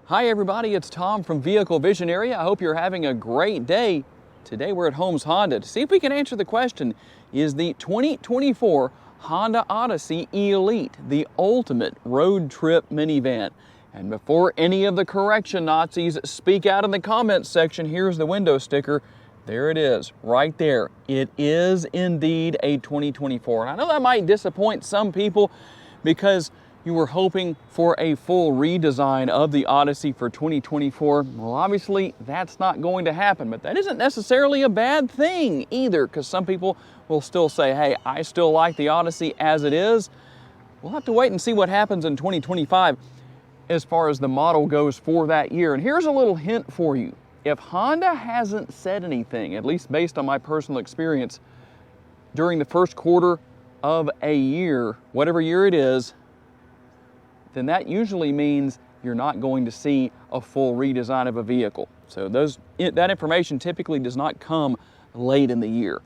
Hi everybody, it's Tom from Vehicle Visionary. I hope you're having a great day. Today we're at Holmes Honda to see if we can answer the question, is the 2024 Honda Odyssey Elite the ultimate road trip minivan? And before any of the correction Nazis speak out in the comments section, here's the window sticker. There it is, right there. It is indeed a 2024. And I know that might disappoint some people because you were hoping for a full redesign of the Odyssey for 2024. Well, obviously that's not going to happen, but that isn't necessarily a bad thing either, because some people will still say, hey, I still like the Odyssey as it is. We'll have to wait and see what happens in 2025 as far as the model goes for that year. And here's a little hint for you. If Honda hasn't said anything, at least based on my personal experience, during the first quarter of a year, whatever year it is, then that usually means you're not going to see a full redesign of a vehicle. So that information typically does not come late in the year.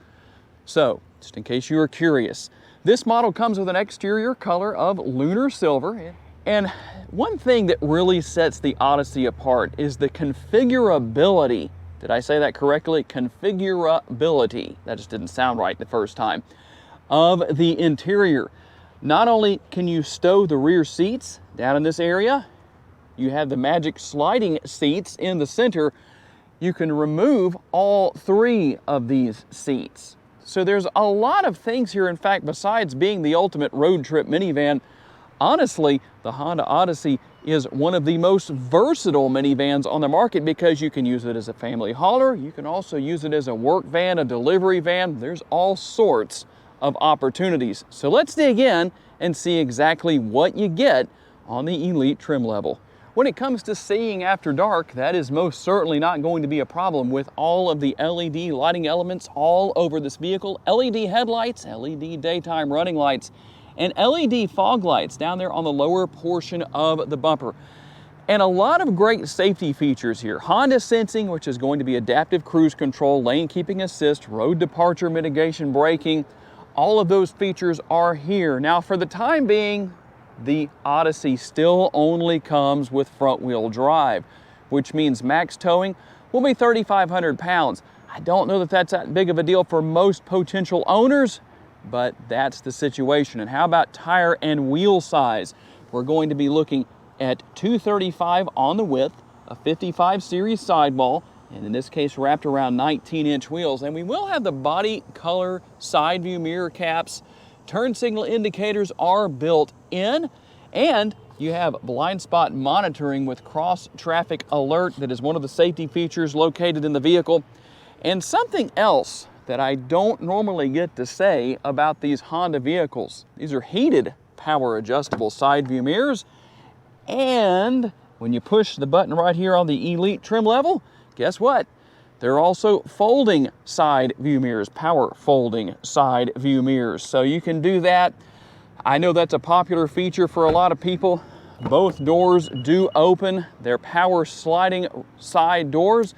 So, just in case you are curious, this model comes with an exterior color of lunar silver. And one thing that really sets the Odyssey apart is the configurability. Did I say that correctly? Configurability. That just didn't sound right the first time. Of the interior. Not only can you stow the rear seats down in this area, you have the magic sliding seats in the center. You can remove all three of these seats. So there's a lot of things here. In fact, besides being the ultimate road trip minivan, honestly, the Honda Odyssey is one of the most versatile minivans on the market because you can use it as a family hauler. You can also use it as a work van, a delivery van. There's all sorts of opportunities. So let's dig in and see exactly what you get on the Elite trim level. When it comes to seeing after dark, that is most certainly not going to be a problem with all of the LED lighting elements all over this vehicle. LED headlights, LED daytime running lights, and LED fog lights down there on the lower portion of the bumper. And a lot of great safety features here. Honda sensing, which is going to be adaptive cruise control, lane keeping assist, road departure mitigation braking. All of those features are here. Now, for the time being, the Odyssey still only comes with front-wheel drive, which means max towing will be 3,500 pounds. I don't know that that's that big of a deal for most potential owners, but that's the situation. And how about tire and wheel size? We're going to be looking at 235 on the width, a 55 series sidewall, and in this case wrapped around 19-inch wheels. And we will have the body color side view mirror caps. Turn signal indicators are built in, and you have blind spot monitoring with cross traffic alert. That is one of the safety features located in the vehicle. And something else that I don't normally get to say about these Honda vehicles, these are heated power adjustable side view mirrors, and when you push the button right here on the Elite trim level, guess what? They're also folding side view mirrors, power folding side view mirrors. So you can do that. I know that's a popular feature for a lot of people. Both doors do open. They're power sliding side doors.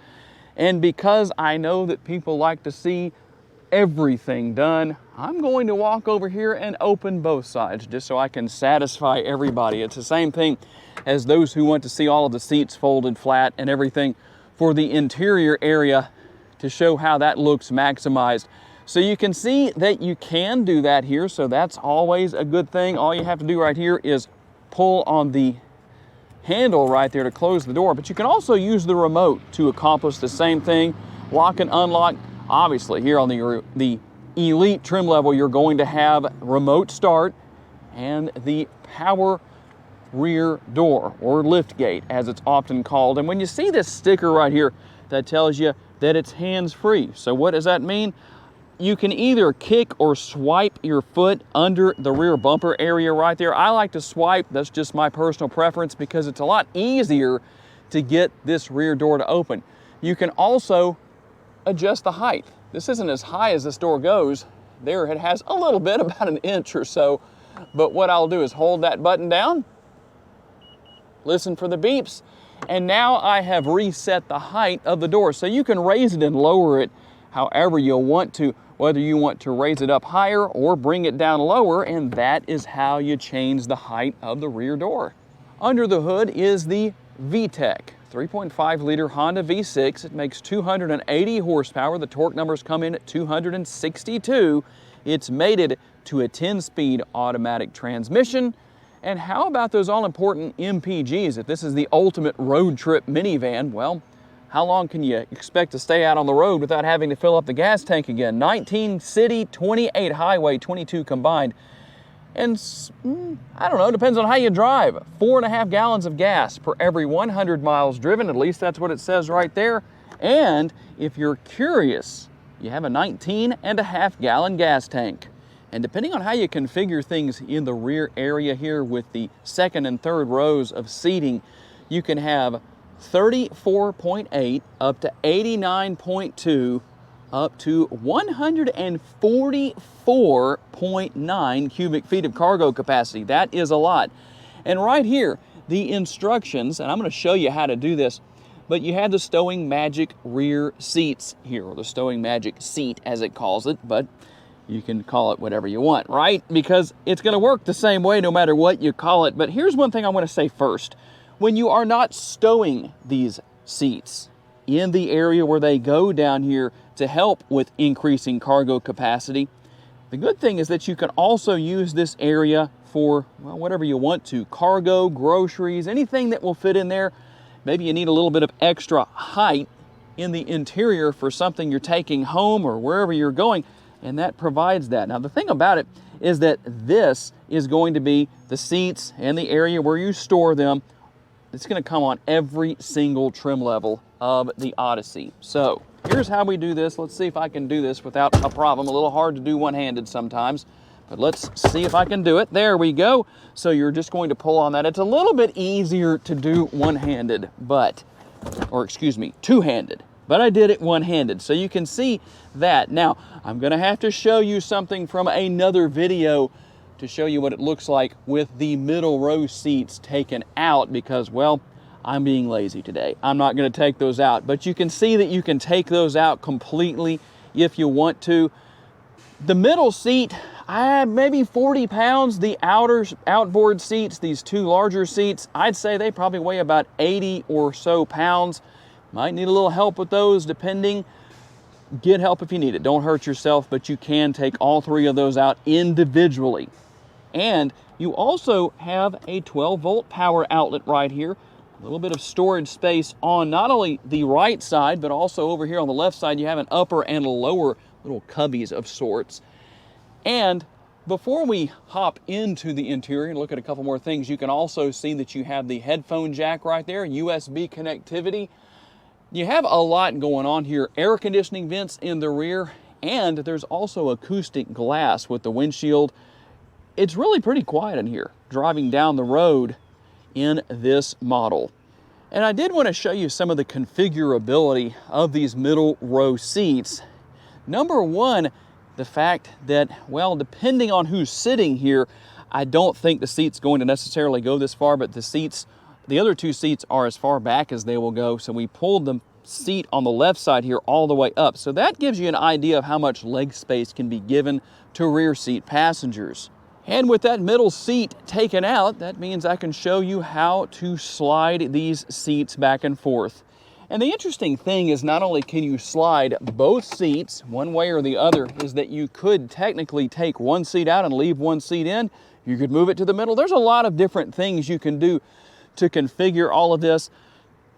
And because I know that people like to see everything done, I'm going to walk over here and open both sides just so I can satisfy everybody. It's the same thing as those who want to see all of the seats folded flat and everything for the interior area to show how that looks maximized. So you can see that you can do that here, so that's always a good thing. All you have to do right here is pull on the handle right there to close the door, but you can also use the remote to accomplish the same thing. Lock and unlock. Obviously here on the Elite trim level, you're going to have remote start and the power rear door, or lift gate as it's often called. And when you see this sticker right here, that tells you that it's hands-free. So what does that mean? You can either kick or swipe your foot under the rear bumper area right there. I like to swipe. That's just my personal preference because it's a lot easier to get this rear door to open. You can also adjust the height. This isn't as high as this door goes. There it has a little bit, about an inch or so. But what I'll do is hold that button down, listen for the beeps, and now I have reset the height of the door. So you can raise it and lower it however you want to, whether you want to raise it up higher or bring it down lower, and that is how you change the height of the rear door. Under the hood is the VTEC, 3.5-liter Honda V6. It makes 280 horsepower. The torque numbers come in at 262. It's mated to a 10-speed automatic transmission. And how about those all-important MPGs? If this is the ultimate road trip minivan, well, how long can you expect to stay out on the road without having to fill up the gas tank again? 19 city, 28 highway, 22 combined. And I don't know, depends on how you drive. 4.5 gallons of gas per every 100 miles driven. At least that's what it says right there. And if you're curious, you have a 19.5 gallon gas tank. And depending on how you configure things in the rear area here with the second and third rows of seating, you can have 34.8 up to 89.2 up to 144.9 cubic feet of cargo capacity. That is a lot. And right here, the instructions, and I'm going to show you how to do this, but you have the Stowing Magic rear seats here, or the Stowing Magic seat as it calls it, but you can call it whatever you want, right? Because it's going to work the same way no matter what you call it. But here's one thing I want to say first. When you are not stowing these seats in the area where they go down here to help with increasing cargo capacity, the good thing is that you can also use this area for, well, whatever you want to. Cargo, groceries, anything that will fit in there. Maybe you need a little bit of extra height in the interior for something you're taking home or wherever you're going, and that provides that. Now, the thing about it is that this is going to be the seats and the area where you store them. It's going to come on every single trim level of the Odyssey. So here's how we do this. Let's see if I can do this without a problem. A little hard to do one-handed sometimes, but let's see if I can do it. There we go. So you're just going to pull on that. It's a little bit easier to do one-handed, two-handed, but I did it one-handed. So you can see that. Now, I'm going to have to show you something from another video to show you what it looks like with the middle row seats taken out because, well, I'm being lazy today. I'm not going to take those out, but you can see that you can take those out completely if you want to. The middle seat, maybe 40 pounds. The outboard seats, these two larger seats, I'd say they probably weigh about 80 or so pounds. Might need a little help with those depending. Get help if you need it. Don't hurt yourself, but you can take all three of those out individually. And you also have a 12-volt power outlet right here. A little bit of storage space on not only the right side, but also over here on the left side, you have an upper and a lower little cubbies of sorts. And before we hop into the interior and look at a couple more things, you can also see that you have the headphone jack right there, USB connectivity. You have a lot going on here. Air conditioning vents in the rear, and there's also acoustic glass with the windshield. It's really pretty quiet in here, driving down the road in this model. And I did want to show you some of the configurability of these middle row seats. Number one, the fact that, well, depending on who's sitting here, I don't think the seat's going to necessarily go this far, but the other two seats are as far back as they will go. So we pulled the seat on the left side here all the way up. So that gives you an idea of how much leg space can be given to rear seat passengers. And with that middle seat taken out, that means I can show you how to slide these seats back and forth. And the interesting thing is not only can you slide both seats one way or the other, is that you could technically take one seat out and leave one seat in. You could move it to the middle. There's a lot of different things you can do to configure all of this.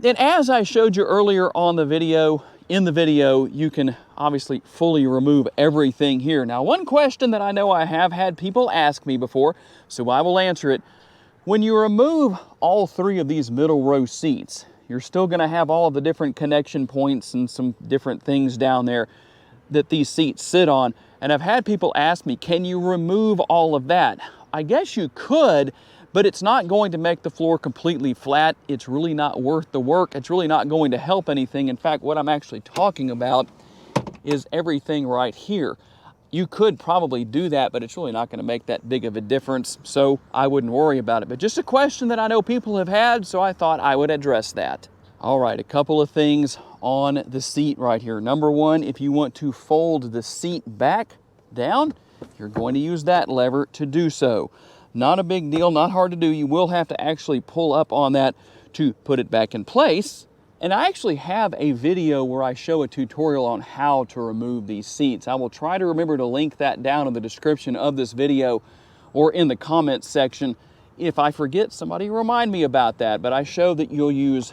And as I showed you earlier on the video, in the video, you can obviously fully remove everything here. Now, one question that I know I have had people ask me before, so I will answer it. When you remove all three of these middle row seats, you're still going to have all of the different connection points and some different things down there that these seats sit on. And I've had people ask me, can you remove all of that? I guess you could, but it's not going to make the floor completely flat. It's really not worth the work. It's really not going to help anything. In fact, what I'm actually talking about is everything right here. You could probably do that, but it's really not going to make that big of a difference, so I wouldn't worry about it. But just a question that I know people have had, so I thought I would address that. All right, a couple of things on the seat right here. Number one, if you want to fold the seat back down, you're going to use that lever to do so. Not a big deal, not hard to do. You will have to actually pull up on that to put it back in place. And I actually have a video where I show a tutorial on how to remove these seats. I will try to remember to link that down in the description of this video or in the comments section. If I forget, somebody remind me about that. But I show that you'll use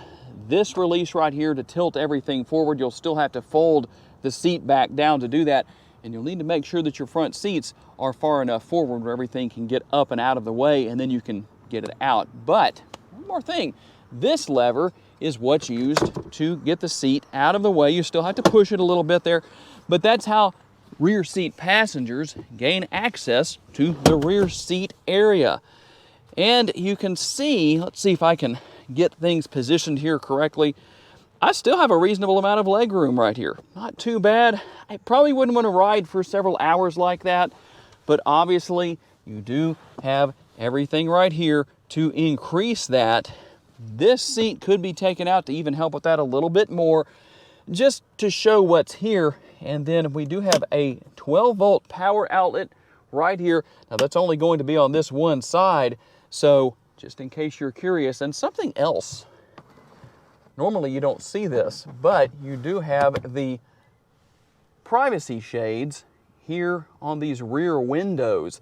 this release right here to tilt everything forward. You'll still have to fold the seat back down to do that. And you'll need to make sure that your front seats are far enough forward where everything can get up and out of the way, and then you can get it out. But one more thing, this lever is what's used to get the seat out of the way. You still have to push it a little bit there, but that's how rear seat passengers gain access to the rear seat area. And you can see, let's see if I can get things positioned here correctly. I still have a reasonable amount of leg room right here. Not too bad. I probably wouldn't want to ride for several hours like that, but obviously you do have everything right here to increase that. This seat could be taken out to even help with that a little bit more, just to show what's here. And then we do have a 12-volt power outlet right here. Now that's only going to be on this one side, so just in case you're curious. And something else, normally you don't see this, but you do have the privacy shades here on these rear windows.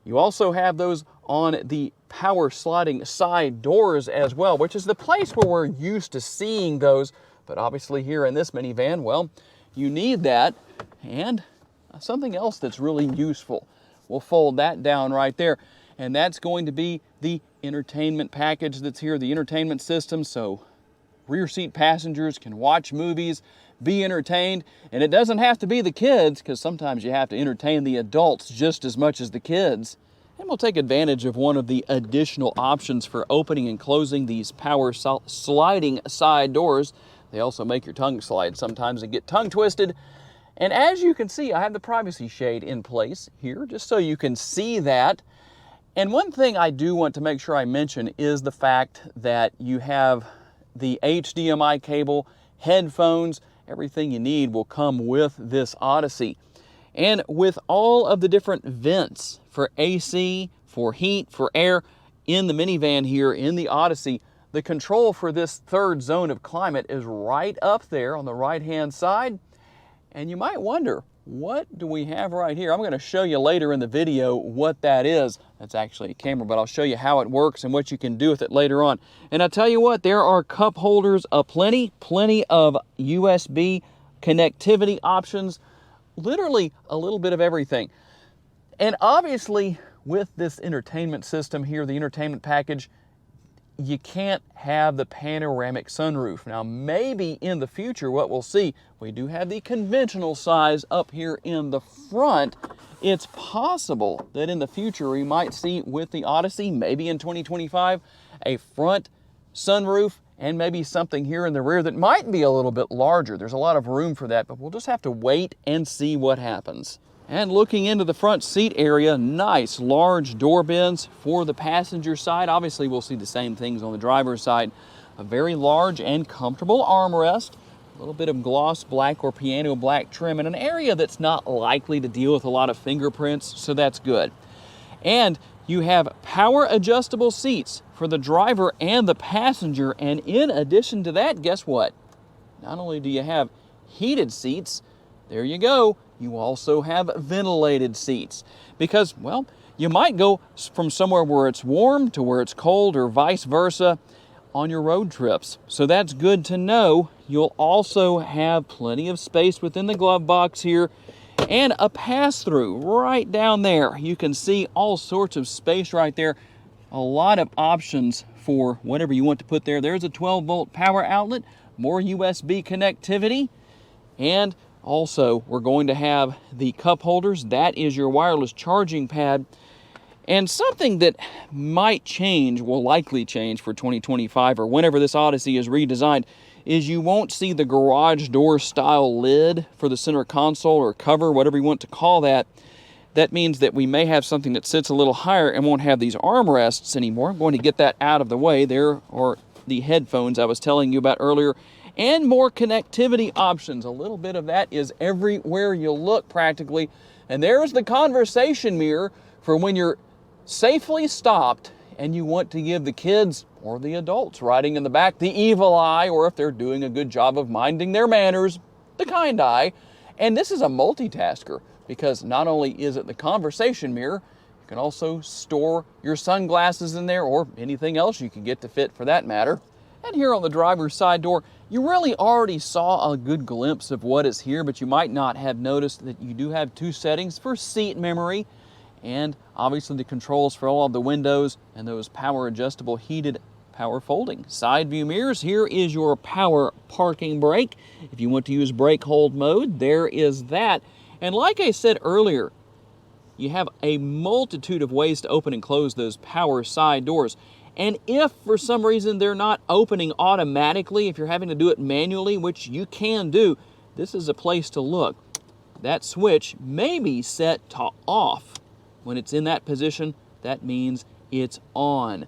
You also have those on the power sliding side doors as well, which is the place where we're used to seeing those. But obviously here in this minivan, well, you need that. And something else that's really useful, we'll fold that down right there. And that's going to be the entertainment package that's here, the entertainment system. So rear seat passengers can watch movies, be entertained, and it doesn't have to be the kids, because sometimes you have to entertain the adults just as much as the kids. And we'll take advantage of one of the additional options for opening and closing these power sliding side doors. They also make your tongue slide sometimes and get tongue twisted. And as you can see, I have the privacy shade in place here, just so you can see that. And one thing I do want to make sure I mention is the fact that you have the HDMI cable, headphones, everything you need will come with this Odyssey. And with all of the different vents for AC, for heat, for air in the minivan here in the Odyssey, the control for this third zone of climate is right up there on the right-hand side. And you might wonder, what do we have right here? I'm going to show you later in the video what that is. That's actually a camera, but I'll show you how it works and what you can do with it later on. And I'll tell you what, there are cup holders aplenty, plenty of USB connectivity options, literally a little bit of everything. And obviously with this entertainment system here, the entertainment package, you can't have the panoramic sunroof. Now maybe in the future what we'll see, we do have the conventional size up here in the front. It's possible that in the future we might see with the Odyssey, maybe in 2025, a front sunroof and maybe something here in the rear that might be a little bit larger. There's a lot of room for that, but we'll just have to wait and see what happens. And looking into the front seat area, nice large door bins for the passenger side. Obviously we'll see the same things on the driver's side. A very large and comfortable armrest, a little bit of gloss black or piano black trim in an area that's not likely to deal with a lot of fingerprints, so that's good. And you have power adjustable seats for the driver and the passenger. And in addition to that, guess what? Not only do you have heated seats, there you go, you also have ventilated seats. Because, well, you might go from somewhere where it's warm to where it's cold or vice versa on your road trips. So that's good to know. You'll also have plenty of space within the glove box here and a pass-through right down there. You can see all sorts of space right there. A lot of options for whatever you want to put there. There's a 12-volt power outlet, more USB connectivity, and also we're going to have the cup holders. That is your wireless charging pad. And something that might change, will likely change for 2025 or whenever this Odyssey is redesigned, is you won't see the garage door style lid for the center console or cover, whatever you want to call that. That means that we may have something that sits a little higher and won't have these armrests anymore. I'm going to get that out of the way. There are the headphones I was telling you about earlier, and more connectivity options. A little bit of that is everywhere you look practically. And there's the conversation mirror for when you're safely stopped and you want to give the kids or the adults riding in the back, the evil eye, or if they're doing a good job of minding their manners, the kind eye. And this is a multitasker because not only is it the conversation mirror, you can also store your sunglasses in there or anything else you can get to fit for that matter. And here on the driver's side door, you really already saw a good glimpse of what is here, but you might not have noticed that you do have two settings for seat memory and obviously the controls for all of the windows and those power adjustable heated power folding side view mirrors. Here is your power parking brake. If you want to use brake hold mode, there is that. And like I said earlier, you have a multitude of ways to open and close those power side doors. And if for some reason they're not opening automatically, if you're having to do it manually, which you can do, this is a place to look. That switch may be set to off. When it's in that position, that means it's on.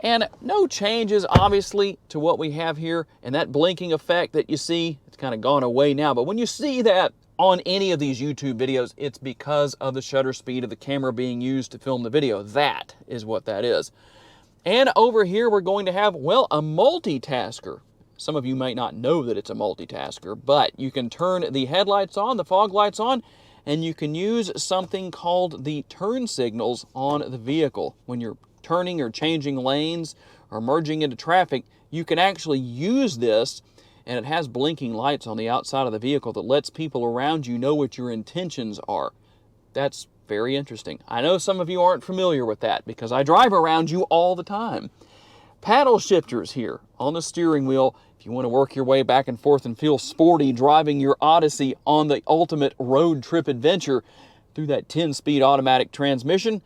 And no changes, obviously, to what we have here. And that blinking effect that you see, it's kind of gone away now. But when you see that on any of these YouTube videos, it's because of the shutter speed of the camera being used to film the video. That is what that is. And over here, we're going to have, well, a multitasker. Some of you might not know that it's a multitasker, but you can turn the headlights on, the fog lights on, and you can use something called the turn signals on the vehicle. When you're turning or changing lanes or merging into traffic, you can actually use this, and it has blinking lights on the outside of the vehicle that lets people around you know what your intentions are. That's very interesting. I know some of you aren't familiar with that because I drive around you all the time. Paddle shifters here on the steering wheel. If you want to work your way back and forth and feel sporty driving your Odyssey on the ultimate road trip adventure through that 10-speed automatic transmission,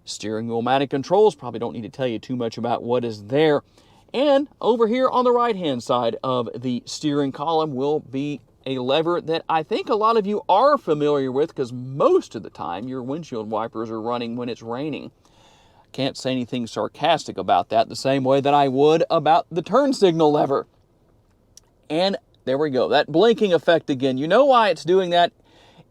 steering wheel-mounted controls, probably don't need to tell you too much about what is there. And over here on the right-hand side of the steering column will be a lever that I think a lot of you are familiar with because most of the time your windshield wipers are running when it's raining. Can't say anything sarcastic about that the same way that I would about the turn signal lever. And there we go, that blinking effect again. You know why it's doing that?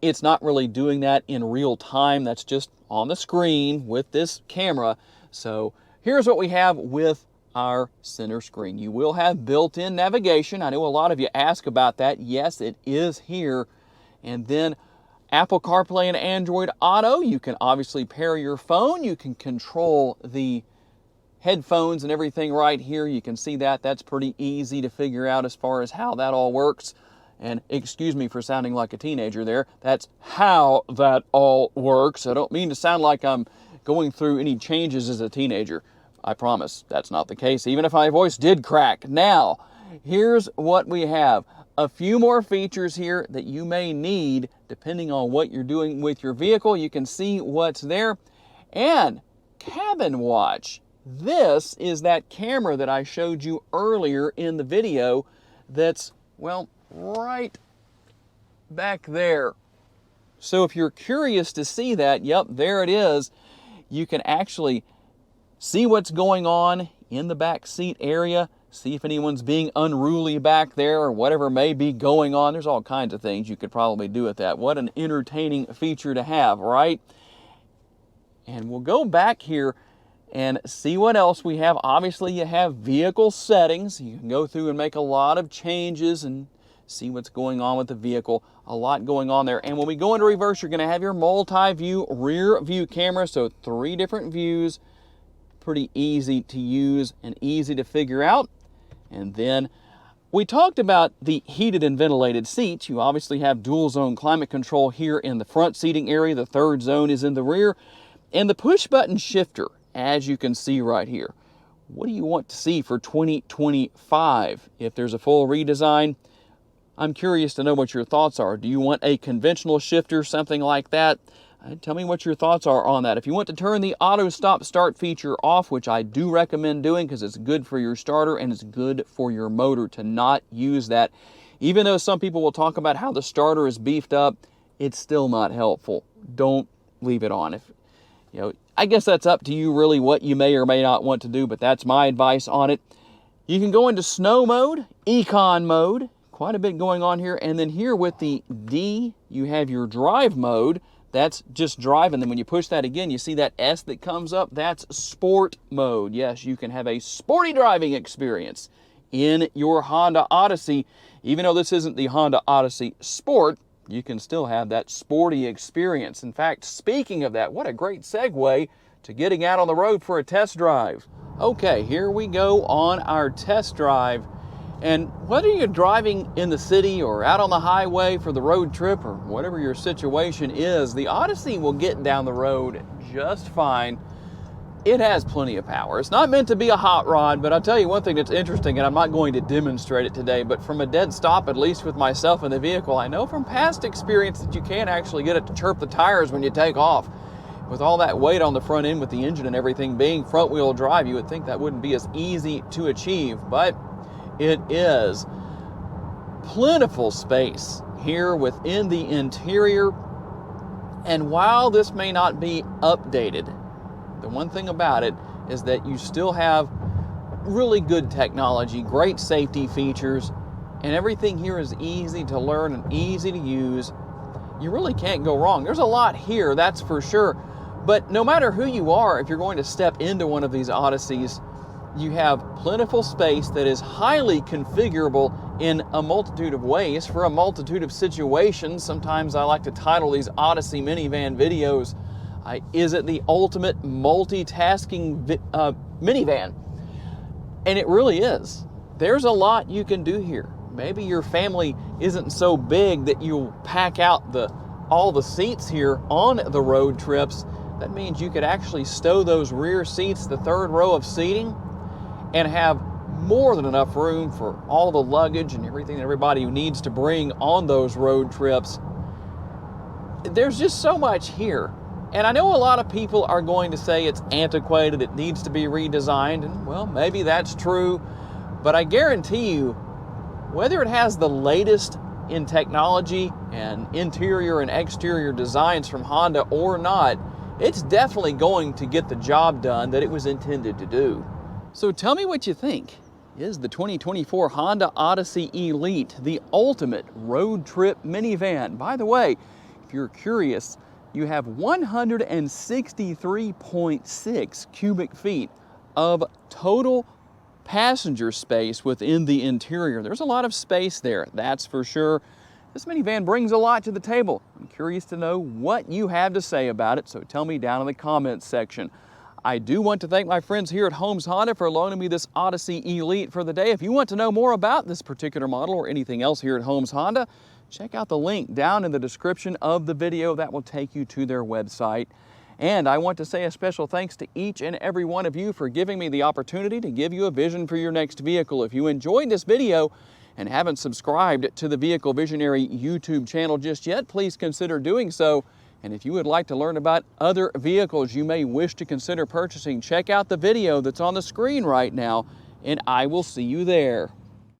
It's not really doing that in real time. That's just on the screen with this camera. So here's what we have with our center screen. You will have built-in navigation. I know a lot of you ask about that. Yes, it is here. And then Apple CarPlay and Android Auto. You can obviously pair your phone. You can control the headphones and everything right here. You can see that. That's pretty easy to figure out as far as how that all works. And excuse me for sounding like a teenager there. That's how that all works. I don't mean to sound like I'm going through any changes as a teenager. I promise that's not the case, even if my voice did crack. Now, here's what we have. A few more features here that you may need depending on what you're doing with your vehicle. You can see what's there. And cabin watch. This is that camera that I showed you earlier in the video that's, well, right back there. So if you're curious to see that, yep, there it is. You can actually see what's going on in the back seat area, see if anyone's being unruly back there or whatever may be going on. There's all kinds of things you could probably do with that. What an entertaining feature to have, right? And we'll go back here and see what else we have. Obviously, you have vehicle settings. You can go through and make a lot of changes and see what's going on with the vehicle. A lot going on there. And when we go into reverse, you're going to have your multi-view rear view camera. So 3 different views. Pretty easy to use and easy to figure out. And then we talked about the heated and ventilated seats. You obviously have dual zone climate control here in the front seating area. The third zone is in the rear. And the push button shifter, as you can see right here. What do you want to see for 2025 if there's a full redesign? I'm curious to know what your thoughts are. Do you want a conventional shifter, something like that? Tell me what your thoughts are on that. If you want to turn the auto stop start feature off, which I do recommend doing because it's good for your starter and it's good for your motor to not use that. Even though some people will talk about how the starter is beefed up, it's still not helpful. Don't leave it on. I guess that's up to you really what you may or may not want to do, but that's my advice on it. You can go into snow mode, econ mode, quite a bit going on here. And then here with the D, you have your drive mode. That's just driving. Then when you push that again, you see that S that comes up? That's sport mode. Yes, you can have a sporty driving experience in your Honda Odyssey. Even though this isn't the Honda Odyssey Sport, you can still have that sporty experience. In fact, speaking of that, what a great segue to getting out on the road for a test drive. Okay, here we go on our test drive. And whether you're driving in the city or out on the highway for the road trip or whatever your situation is, the Odyssey will get down the road just fine. It has plenty of power. It's not meant to be a hot rod, but I'll tell you one thing that's interesting, and I'm not going to demonstrate it today, but from a dead stop, at least with myself in the vehicle, I know from past experience that you can actually get it to chirp the tires when you take off. With all that weight on the front end with the engine and everything being front wheel drive, you would think that wouldn't be as easy to achieve, but it is. Plentiful space here within the interior. And while this may not be updated, the one thing about it is that you still have really good technology, great safety features, and everything here is easy to learn and easy to use. You really can't go wrong. There's a lot here, that's for sure. But no matter who you are, if you're going to step into one of these Odysseys, you have plentiful space that is highly configurable in a multitude of ways for a multitude of situations. Sometimes I like to title these Odyssey minivan videos, is it the ultimate multitasking minivan? And it really is. There's a lot you can do here. Maybe your family isn't so big that you'll pack out all the seats here on the road trips. That means you could actually stow those rear seats, the third row of seating, and have more than enough room for all the luggage and everything that everybody needs to bring on those road trips. There's just so much here. And I know a lot of people are going to say it's antiquated, it needs to be redesigned, and well, maybe that's true, but I guarantee you, whether it has the latest in technology and interior and exterior designs from Honda or not, it's definitely going to get the job done that it was intended to do. So tell me what you think. Is the 2024 Honda Odyssey Elite the ultimate road trip minivan? By the way, if you're curious, you have 163.6 cubic feet of total passenger space within the interior. There's a lot of space there, that's for sure. This minivan brings a lot to the table. I'm curious to know what you have to say about it, so tell me down in the comments section. I do want to thank my friends here at Holmes Honda for loaning me this Odyssey Elite for the day. If you want to know more about this particular model or anything else here at Holmes Honda, check out the link down in the description of the video. That will take you to their website. And I want to say a special thanks to each and every one of you for giving me the opportunity to give you a vision for your next vehicle. If you enjoyed this video and haven't subscribed to the Vehicle Visionary YouTube channel just yet, please consider doing so. And if you would like to learn about other vehicles you may wish to consider purchasing, check out the video that's on the screen right now, and I will see you there.